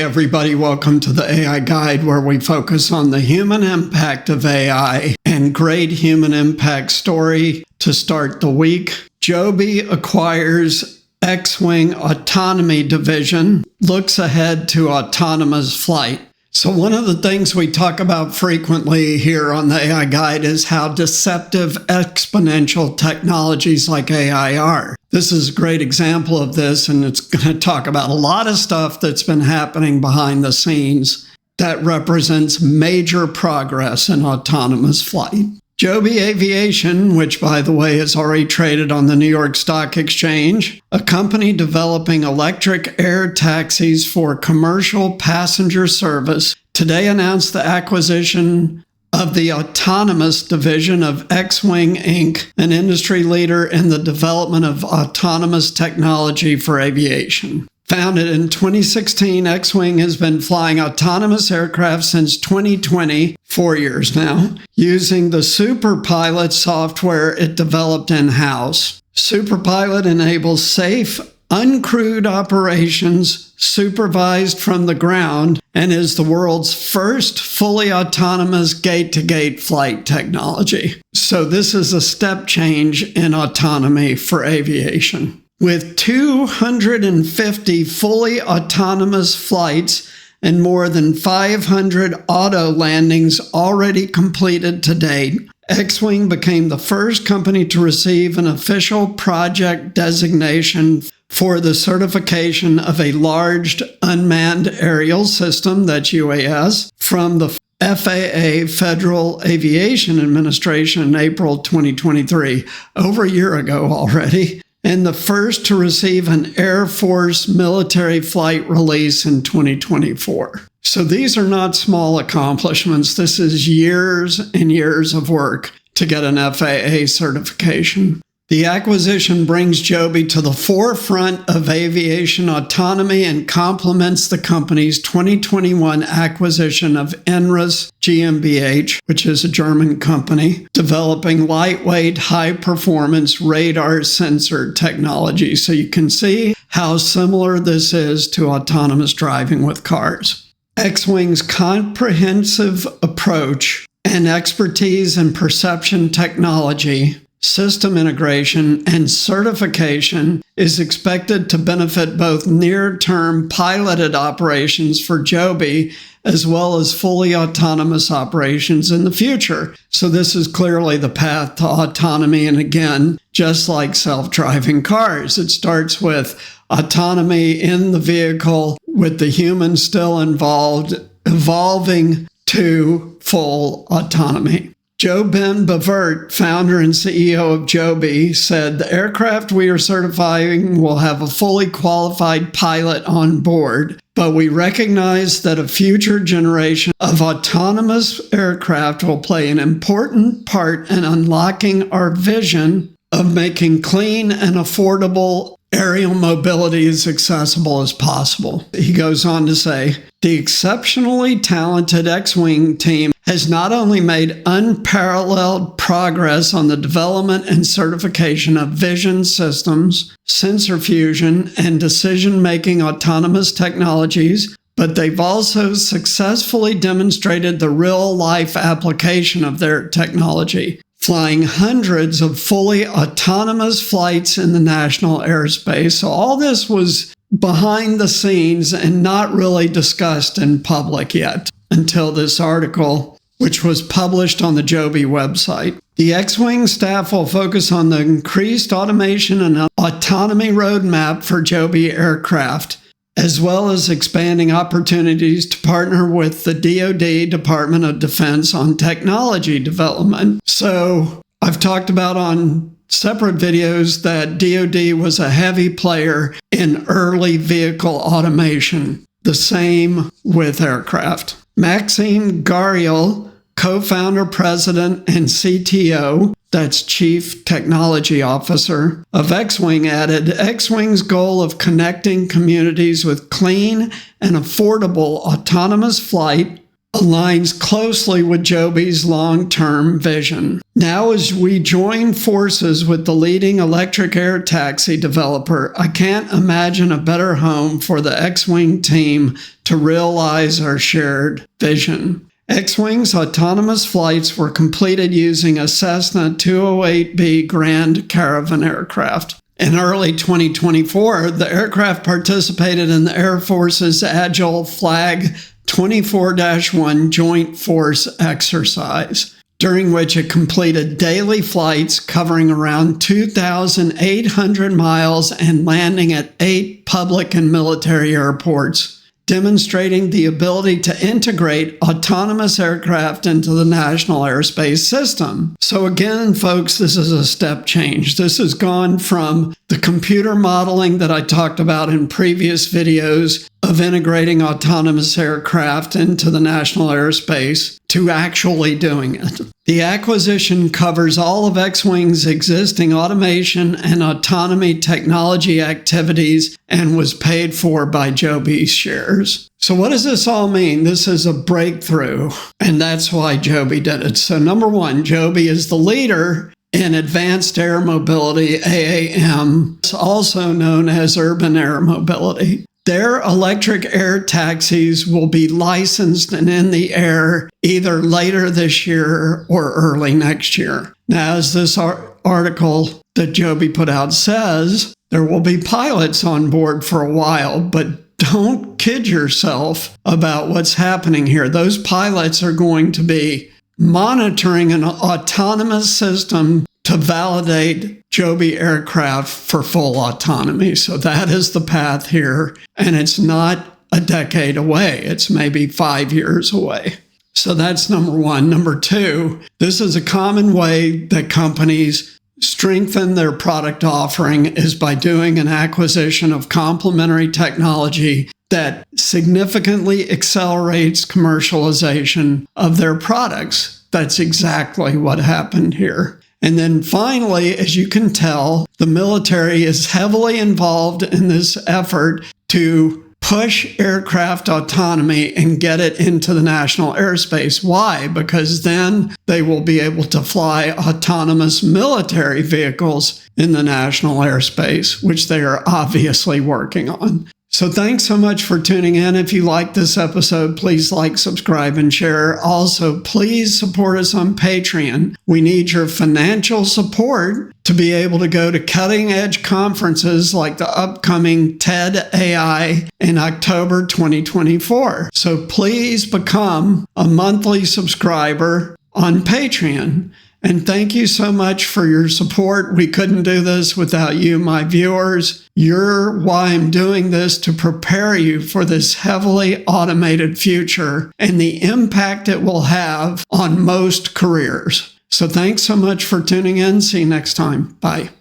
everybody, welcome to the AI Guide, where we focus on the human impact of AI and great human impact story to start the week. Joby acquires Xwing Autonomy division, looks ahead to autonomous flight. So one of the things we talk about frequently here on the AI Guide is how deceptive exponential technologies like AI are. This is a great example of this, and it's going to talk about a lot of stuff that's been happening behind the scenes that represents major progress in autonomous flight. Joby Aviation, which by the way is already traded on the New York Stock Exchange, a company developing electric air taxis for commercial passenger service, today announced the acquisition of the autonomous division of Xwing Inc., an industry leader in the development of autonomous technology for aviation. Founded in 2016, Xwing has been flying autonomous aircraft since 2020, 4 years now, using the Superpilot software it developed in-house. Superpilot enables safe, uncrewed operations supervised from the ground and is the world's first fully autonomous gate-to-gate flight technology. So this is a step change in autonomy for aviation. With 250 fully autonomous flights and more than 500 auto landings already completed to date, Xwing became the first company to receive an official project designation for the certification of a large unmanned aerial system, that's UAS, from the FAA, Federal Aviation Administration, in April 2023, over a year ago already, and the first to receive an Air Force military flight release in 2024. So these are not small accomplishments. This is years and years of work to get an FAA certification. The acquisition brings Joby to the forefront of aviation autonomy and complements the company's 2021 acquisition of Enris GmbH, which is a German company, developing lightweight, high-performance radar sensor technology. So you can see how similar this is to autonomous driving with cars. Xwing's comprehensive approach and expertise in perception technology, system integration, and certification is expected to benefit both near-term piloted operations for Joby as well as fully autonomous operations in the future. So this is clearly the path to autonomy. And again, just like self-driving cars, it starts with autonomy in the vehicle with the human still involved, evolving to full autonomy. JoBen Bavert, founder and CEO of Joby, said the aircraft we are certifying will have a fully qualified pilot on board, but we recognize that a future generation of autonomous aircraft will play an important part in unlocking our vision of making clean and affordable aerial mobility as accessible as possible. He goes on to say, the exceptionally talented Xwing team has not only made unparalleled progress on the development and certification of vision systems, sensor fusion, and decision-making autonomous technologies, but they've also successfully demonstrated the real-life application of their technology, flying hundreds of fully autonomous flights in the national airspace. So all this was behind the scenes and not really discussed in public yet until this article, which was published on the Joby website. The Xwing staff will focus on the increased automation and autonomy roadmap for Joby aircraft, as well as expanding opportunities to partner with the DoD, Department of Defense, on technology development. So I've talked about on separate videos that DoD was a heavy player in early vehicle automation. The same with aircraft. Maxime Gariel, co-founder, president, and CTO, that's Chief Technology Officer of Xwing, added, Xwing's goal of connecting communities with clean and affordable autonomous flight, aligns closely with Joby's long-term vision. Now, as we join forces with the leading electric air taxi developer, I can't imagine a better home for the Xwing team to realize our shared vision. Xwing's autonomous flights were completed using a Cessna 208B Grand Caravan aircraft. In early 2024, the aircraft participated in the Air Force's Agile Flag 24-1 Joint Force exercise, during which it completed daily flights covering around 2,800 miles and landing at 8 public and military airports, demonstrating the ability to integrate autonomous aircraft into the national airspace system. So again, folks, this is a step change. This has gone from the computer modeling that I talked about in previous videos of integrating autonomous aircraft into the national airspace to actually doing it. The acquisition covers all of Xwing's existing automation and autonomy technology activities and was paid for by Joby's shares. So what does this all mean? This is a breakthrough, and that's why Joby did it. So number one, Joby is the leader in advanced air mobility, AAM, also known as urban air mobility. Their electric air taxis will be licensed and in the air either later this year or early next year. Now, as this article that Joby put out says, there will be pilots on board for a while, but don't kid yourself about what's happening here. Those pilots are going to be monitoring an autonomous system to validate Joby aircraft for full autonomy. So that is the path here. And it's not a decade away. It's maybe 5 years away. So that's number one. Number two, this is a common way that companies strengthen their product offering is by doing an acquisition of complementary technology that significantly accelerates commercialization of their products. That's exactly what happened here. And then finally, as you can tell, the military is heavily involved in this effort to push aircraft autonomy and get it into the national airspace. Why? Because then they will be able to fly autonomous military vehicles in the national airspace, which they are obviously working on. So thanks so much for tuning in. If you like this episode, please like, subscribe, and share. Also, please support us on Patreon. We need your financial support to be able to go to cutting-edge conferences like the upcoming TED AI in October 2024. So please become a monthly subscriber on Patreon. And thank you so much for your support. We couldn't do this without you, my viewers. You're why I'm doing this, to prepare you for this heavily automated future and the impact it will have on most careers. So thanks so much for tuning in. See you next time. Bye.